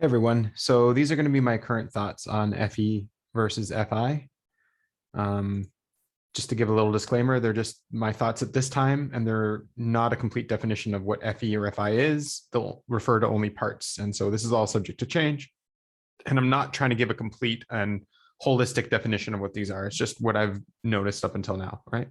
Hey everyone. So these are going to be my current thoughts on FE versus FI. Um, just to give a little disclaimer, they're just my thoughts at this time, and they're not a complete definition of what FE or FI is. They'll refer to only parts. And so this is all subject to change. And I'm not trying to give a complete and holistic definition of what these are. It's just what I've noticed up until now, right?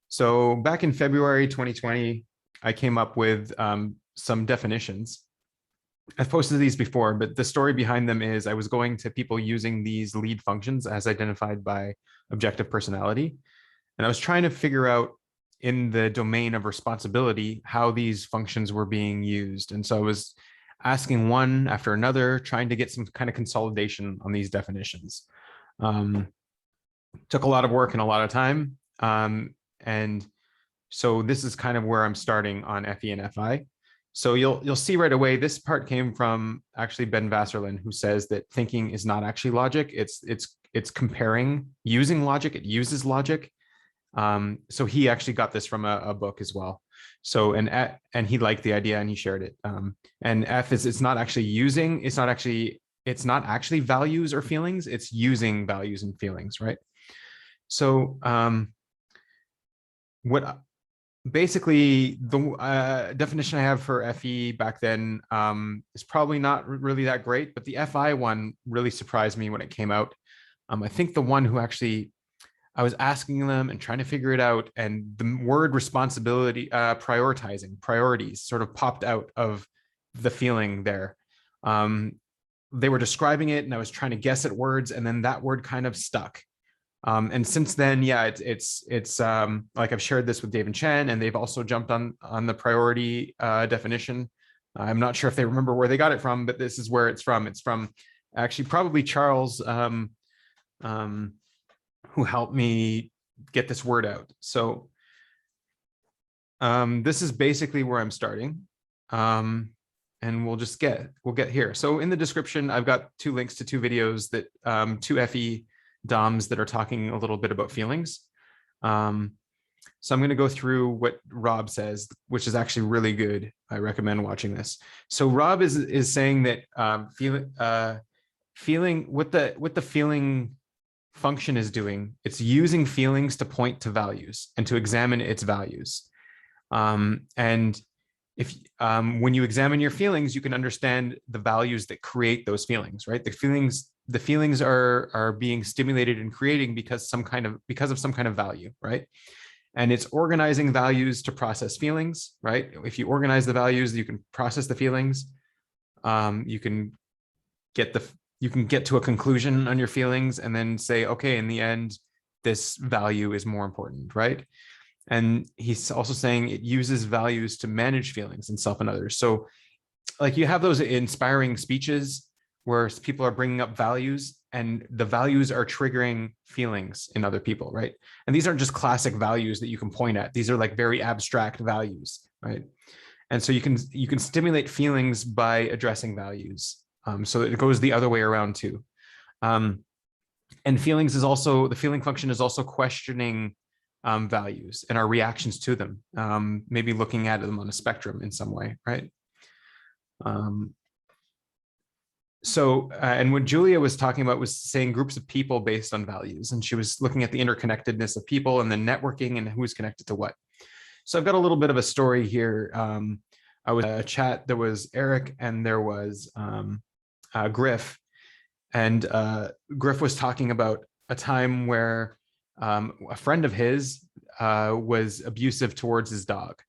So back in February 2020, I came up with some definitions. I've posted these before, but the story behind them is I was going to people using these lead functions as identified by objective personality. And I was trying to figure out in the domain of responsibility how these functions were being used. And so I was asking one after another, trying to get some kind of consolidation on these definitions. Took a lot of work and a lot of time. And so this is kind of where I'm starting on FE and FI. So you'll see right away, this part came from actually Ben Vasserlin, who says that thinking is not actually logic. It's comparing, using logic. It uses logic. So he actually got this from a book as well. So and he liked the idea and he shared it. And F is it's not actually using. It's not actually values or feelings. It's using values and feelings, right? So basically, the definition I have for FE back then is probably not really that great, but the FI one really surprised me when it came out. I think the one who actually, I was asking them and trying to figure it out, and the word responsibility, priorities sort of popped out of the feeling there. They were describing it and I was trying to guess at words, and then that word kind of stuck. And since then, yeah, it's like I've shared this with Dave and Chen, and they've also jumped on the priority definition. I'm not sure if they remember where they got it from, but this is where it's from. It's from actually probably Charles, who helped me get this word out. So this is basically where I'm starting. And we'll get here. So in the description, I've got two links to two videos that two FE DOMs that are talking a little bit about feelings. So I'm going to go through what Rob says, which is actually really good. I recommend watching this. So Rob is saying that feeling what the feeling function is doing, it's using feelings to point to values and to examine its values. And if when you examine your feelings, you can understand the values that create those feelings, right? The feelings are being stimulated and creating because of some kind of value, right? And it's organizing values to process feelings, right? If you organize the values, you can process the feelings. You can get to a conclusion on your feelings and then say, okay, in the end, this value is more important, right? And he's also saying it uses values to manage feelings in self and others. So like you have those inspiring speeches where people are bringing up values and the values are triggering feelings in other people, right? And these aren't just classic values that you can point at. These are like very abstract values, right? And so you can stimulate feelings by addressing values. So it goes the other way around too. And the feeling function is also questioning values and our reactions to them, maybe looking at them on a spectrum in some way, right? And what Julia was talking about was saying groups of people based on values, and she was looking at the interconnectedness of people and the networking and who's connected to what. So I've got a little bit of a story here. I was in a chat, there was Eric and there was Griff, and Griff was talking about a time where a friend of his was abusive towards his dog.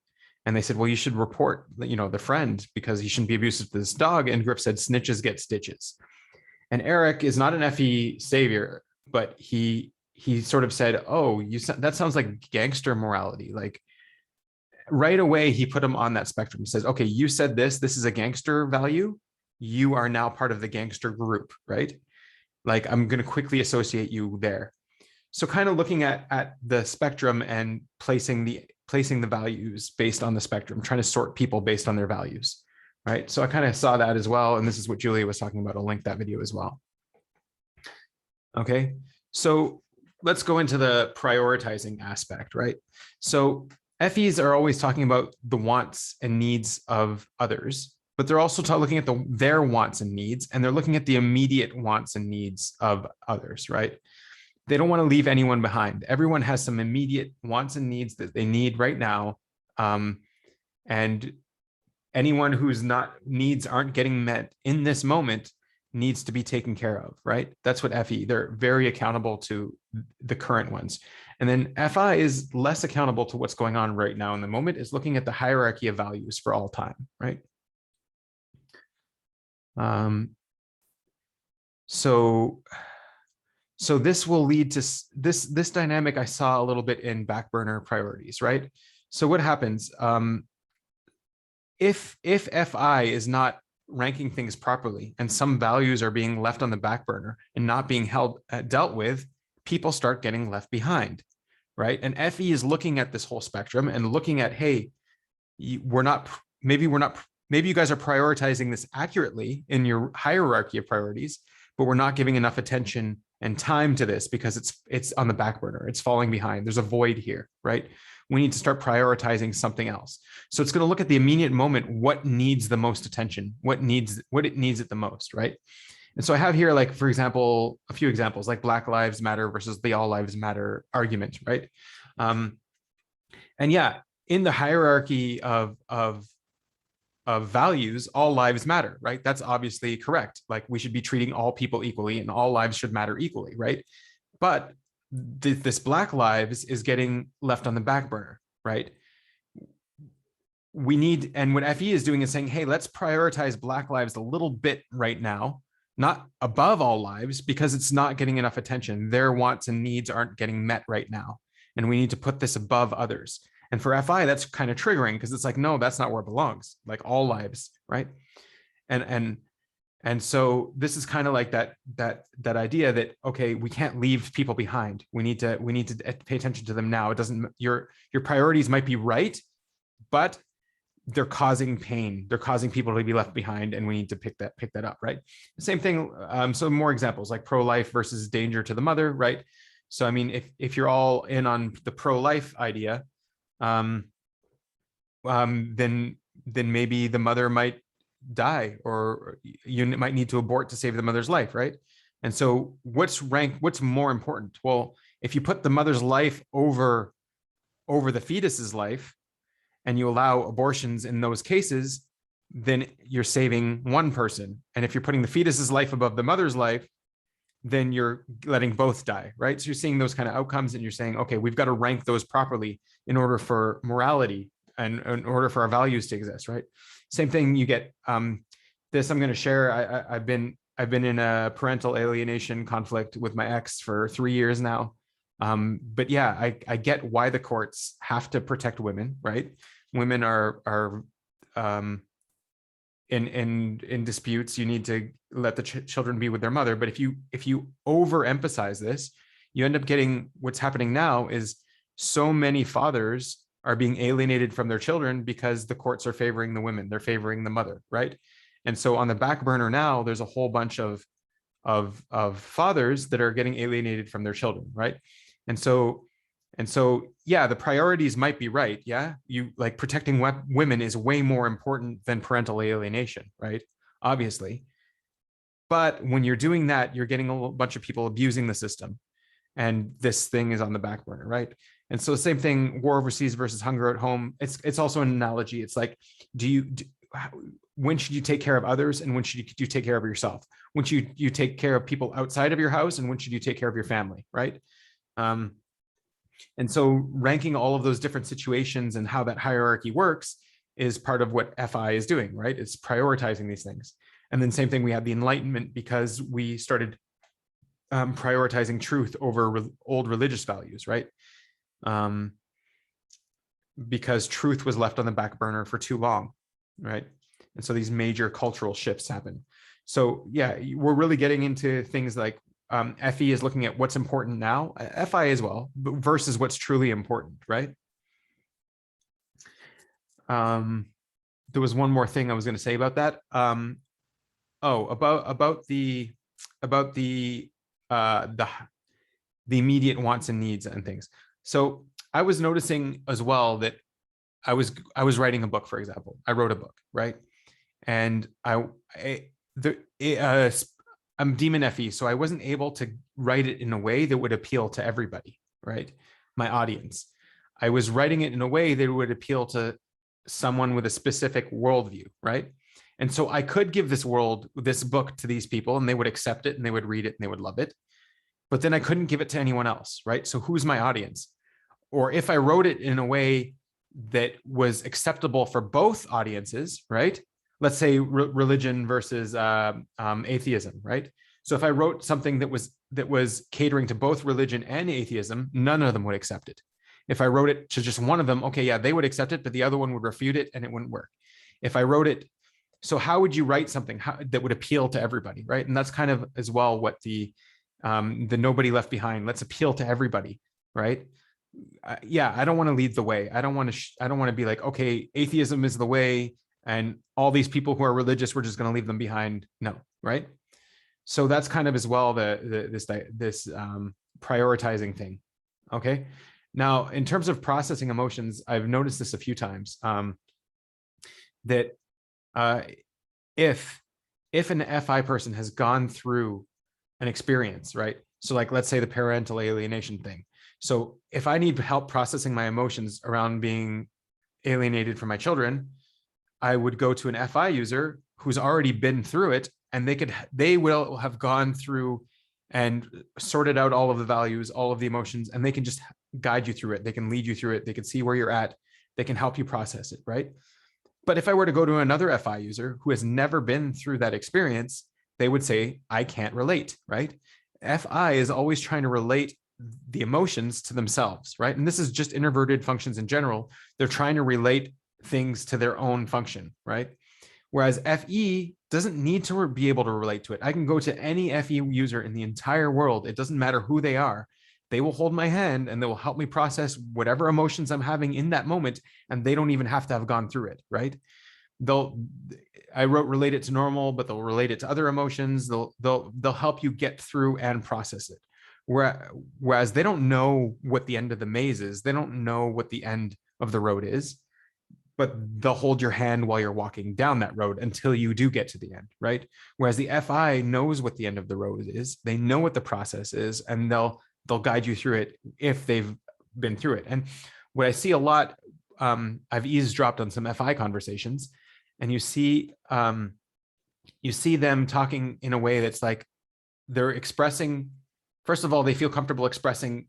And they said, well, you should report, the friend, because he shouldn't be abusive to this dog. And Griff said, snitches get stitches. And Eric is not an FE savior, but he sort of said, oh, that sounds like gangster morality. Like right away, he put him on that spectrum. He says, okay, you said this is a gangster value. You are now part of the gangster group, right? Like I'm going to quickly associate you there. So kind of looking at the spectrum and placing the values based on the spectrum, trying to sort people based on their values, right? So I kind of saw that as well. And this is what Julia was talking about. I'll link that video as well. Okay, so let's go into the prioritizing aspect, right? So FEs are always talking about the wants and needs of others, but they're also looking at their wants and needs, and they're looking at the immediate wants and needs of others, right? They don't want to leave anyone behind. Everyone has some immediate wants and needs that they need right now. And anyone whose needs aren't getting met in this moment needs to be taken care of, right? That's what FE, they're very accountable to the current ones. And then FI is less accountable to what's going on right now in the moment, is looking at the hierarchy of values for all time, right? So this will lead to this dynamic I saw a little bit in Backburner Priorities, right? So what happens if FI is not ranking things properly and some values are being left on the back burner and not being dealt with, people start getting left behind, right? And FE is looking at this whole spectrum and looking at, hey, maybe you guys are prioritizing this accurately in your hierarchy of priorities, but we're not giving enough attention and time to this because it's on the back burner. It's falling behind. There's a void here, right? We need to start prioritizing something else. So it's going to look at the immediate moment, what needs the most attention, what it needs it the most, right? And so I have here, like, for example, a few examples, like Black Lives Matter versus the All Lives Matter argument, right? And yeah, in the hierarchy of values, all lives matter, right? That's obviously correct. Like, we should be treating all people equally and all lives should matter equally, right? But this Black Lives is getting left on the back burner, right? And what FE is doing is saying, hey, let's prioritize Black lives a little bit right now, not above all lives, because it's not getting enough attention. Their wants and needs aren't getting met right now. And we need to put this above others. And for FI, that's kind of triggering because it's like, no, that's not where it belongs. Like, all lives, right? And so this is kind of like that idea that, okay, we can't leave people behind. We need to pay attention to them now. It doesn't, your priorities might be right, but they're causing pain. They're causing people to be left behind, and we need to pick that up, right? The same thing. So more examples like pro-life versus danger to the mother, right? So I mean, if you're all in on the pro-life idea, then maybe the mother might die, or you might need to abort to save the mother's life, right? And so what's more important? Well, if you put the mother's life over the fetus's life and you allow abortions in those cases, then you're saving one person. And if you're putting the fetus's life above the mother's life, then you're letting both die, right? So you're seeing those kind of outcomes and you're saying, okay, we've got to rank those properly in order for morality and in order for our values to exist, right? Same thing, you get this I'm going to share. I've been in a parental alienation conflict with my ex for 3 years now. But yeah, I get why the courts have to protect women, right? Women are in disputes. You need to let the children be with their mother. But if you overemphasize this, you end up getting what's happening now is so many fathers are being alienated from their children because the courts are favoring the women. They're favoring the mother, right? And so on the back burner now, there's a whole bunch of fathers that are getting alienated from their children, right? And so yeah, the priorities might be right. Yeah, you like protecting women is way more important than parental alienation, right? Obviously. But when you're doing that, you're getting a bunch of people abusing the system, and this thing is on the back burner, right? And so the same thing, war overseas versus hunger at home. It's also an analogy. It's like, when should you take care of others, and when should you take care of yourself? When should you take care of people outside of your house, and when should you take care of your family, right? And so ranking all of those different situations and how that hierarchy works is part of what FI is doing, right? It's prioritizing these things. And then same thing, we had the Enlightenment because we started prioritizing truth over old religious values, right? Because truth was left on the back burner for too long, right? And so these major cultural shifts happen. So yeah, we're really getting into things like FE is looking at what's important now, FI as well, versus what's truly important, right? There was one more thing I was going to say about that. About the immediate wants and needs and things. So I was noticing as well that I was writing a book, for example. I wrote a book, right? And I'm Demon FE, so I wasn't able to write it in a way that would appeal to everybody, right? My audience. I was writing it in a way that would appeal to someone with a specific worldview, right? And so I could give this book to these people, and they would accept it, and they would read it, and they would love it. But then I couldn't give it to anyone else, right? So who's my audience? Or if I wrote it in a way that was acceptable for both audiences, right? Let's say religion versus atheism, right? So if I wrote something that was catering to both religion and atheism, none of them would accept it. If I wrote it to just one of them, okay, yeah, they would accept it, but the other one would refute it and it wouldn't work. If I wrote it, so how would you write something that would appeal to everybody, right? And that's kind of as well what the nobody left behind. Let's appeal to everybody, right? Yeah, I don't want to lead the way. I don't want to be like, okay, atheism is the way, and all these people who are religious, we're just going to leave them behind. No, right? So that's kind of as well this prioritizing thing. Okay. Now, in terms of processing emotions, I've noticed this a few times, that if an FI person has gone through an experience, right? So like, let's say the parental alienation thing. So if I need help processing my emotions around being alienated from my children, I would go to an FI user who's already been through it, and they will have gone through and sorted out all of the values, all of the emotions, and they can just guide you through it. They can lead you through it. They can see where you're at. They can help you process it, right? But if I were to go to another FI user who has never been through that experience, they would say, I can't relate, right? FI is always trying to relate the emotions to themselves, right? And this is just introverted functions in general. They're trying to relate things to their own function, right? Whereas FE doesn't need to be able to relate to it. I can go to any FE user in the entire world. It doesn't matter who they are. They will hold my hand and they will help me process whatever emotions I'm having in that moment. And they don't even have to have gone through it, right? I wrote relate it to normal, but they'll relate it to other emotions. They'll help you get through and process it. Whereas they don't know what the end of the maze is. They don't know what the end of the road is, but they'll hold your hand while you're walking down that road until you do get to the end, right? Whereas the FI knows what the end of the road is. They know what the process is, and they'll guide you through it if they've been through it. And what I see a lot, I've eavesdropped on some FI conversations, and you see them talking in a way that's like they're expressing, first of all, they feel comfortable expressing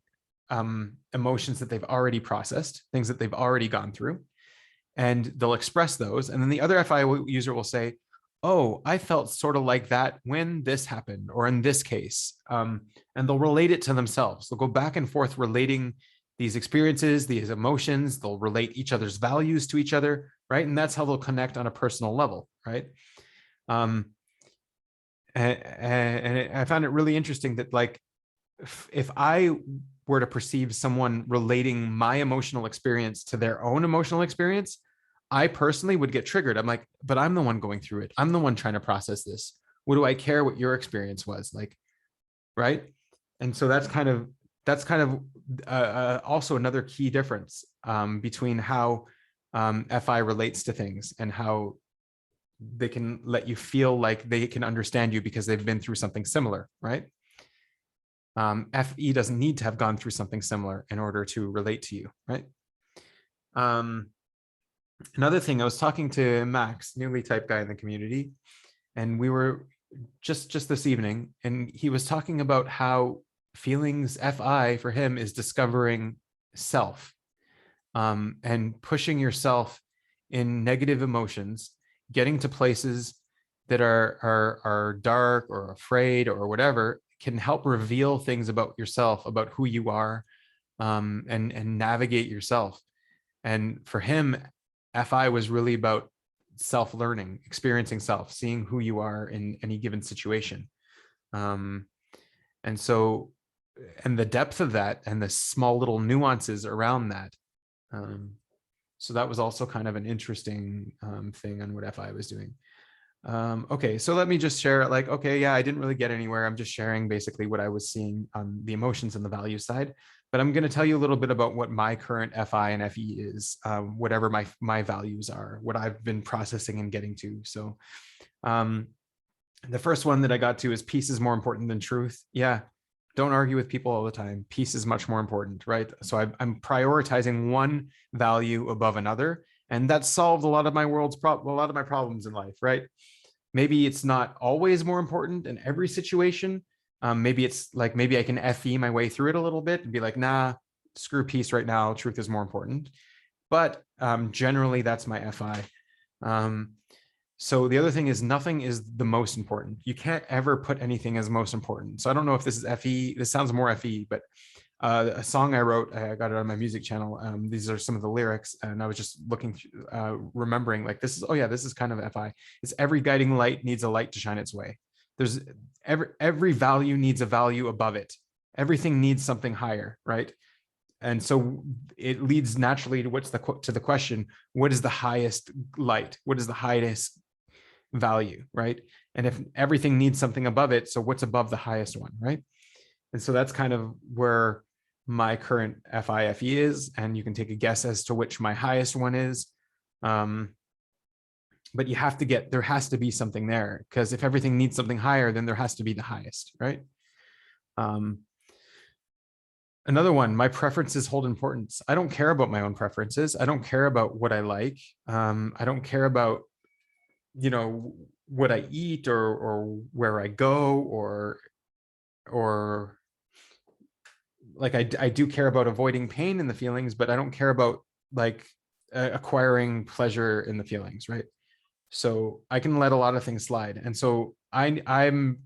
emotions that they've already processed, things that they've already gone through, and they'll express those. And then the other FI user will say, oh, I felt sort of like that when this happened, or in this case. And they'll relate it to themselves. They'll go back and forth relating these experiences, these emotions. They'll relate each other's values to each other, right? And that's how they'll connect on a personal level, right? And I found it really interesting that, like, if I were to perceive someone relating my emotional experience to their own emotional experience, I personally would get triggered. I'm like, but I'm the one going through it. I'm the one trying to process this. What do I care what your experience was like? Right. And so that's kind of also another key difference between how FI relates to things and how they can let you feel like they can understand you because they've been through something similar, right? FE doesn't need to have gone through something similar in order to relate to you, right? Another thing, I was talking to Max, newly type guy in the community, and we were just this evening, and he was talking about how feelings FI for him is discovering self, and pushing yourself in negative emotions, getting to places that are dark or afraid or whatever, can help reveal things about yourself, about who you are, and navigate yourself. And for him, FI was really about self-learning, experiencing self, seeing who you are in any given situation. And so, and the depth of that and the small little nuances around that. So that was also kind of an interesting thing on what FI was doing. Okay, so let me just share like, okay, yeah, I didn't really get anywhere. I'm just sharing basically what I was seeing on the emotions and the value side. But I'm going to tell you a little bit about what my current FI and FE is, whatever my values are, what I've been processing and getting to. So the first one that I got to is peace is more important than truth. Yeah, don't argue with people all the time. Peace is much more important, right? So I'm prioritizing one value above another, and that solved a lot of my a lot of my problems in life, right? Maybe it's not always more important in every situation. Maybe it's like, maybe I can FE my way through it a little bit and be like, nah, screw peace right now. Truth is more important. But generally, that's my FI. So the other thing is, nothing is the most important. You can't ever put anything as most important. So I don't know if this is FE. This sounds more FE, but a song I wrote, I got it on my music channel. These are some of the lyrics, and I was just looking, remembering like, this is, oh yeah, this is kind of FI. It's every guiding light needs a light to shine its way. There's every value needs a value above it. Everything needs something higher, right? And so it leads naturally to the question, what is the highest light? What is the highest value, right? And if everything needs something above it, so what's above the highest one, right? And so that's kind of where my current FIFE is, and you can take a guess as to which my highest one is. But you have to there has to be something there, because if everything needs something higher, then there has to be the highest, right? Another one, my preferences hold importance. I don't care about my own preferences. I don't care about what I like. I don't care about, what I eat or where I go, or like I do care about avoiding pain in the feelings, but I don't care about like acquiring pleasure in the feelings, right? So I can let a lot of things slide. And so I'm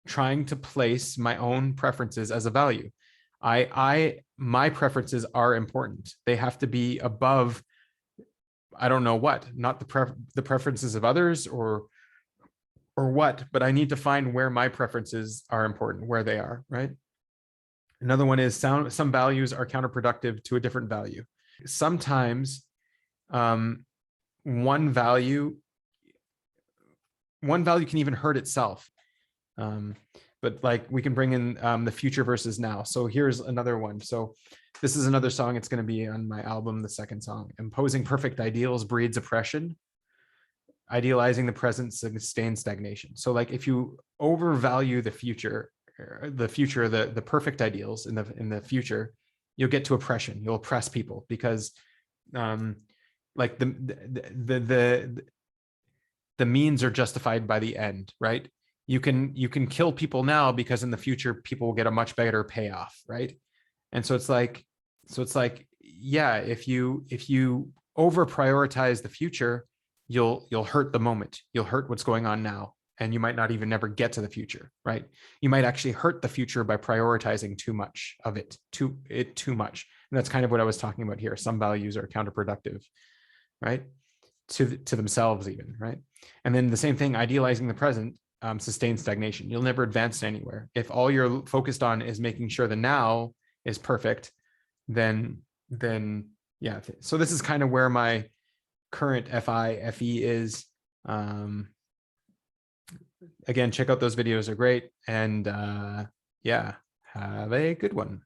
trying to place my own preferences as a value. My preferences are important. They have to be above, I don't know what, not the preferences of others or what, but I need to find where my preferences are important, where they are, right? Another one is some values are counterproductive to a different value. Sometimes one value can even hurt itself. But like we can bring in the future versus now. So here's another one. So this is another song. It's going to be on my album, the second song. Imposing perfect ideals breeds oppression. Idealizing the present sustains stagnation. So like if you overvalue the future, the perfect ideals in the future, you'll get to oppression. You'll oppress people because like the means are justified by the end, right? You can kill people now because in the future people will get a much better payoff, right? And so it's like yeah, if you over prioritize the future, you'll hurt the moment. You'll hurt what's going on now, and you might not even never get to the future, right? You might actually hurt the future by prioritizing too much of it, too much. And that's kind of what I was talking about here. Some values are counterproductive, right? To themselves even, right? And then the same thing, idealizing the present sustains stagnation. You'll never advance anywhere. If all you're focused on is making sure the now is perfect, then yeah. So this is kind of where my current FE is. Again, check out those videos, are great. And yeah, have a good one.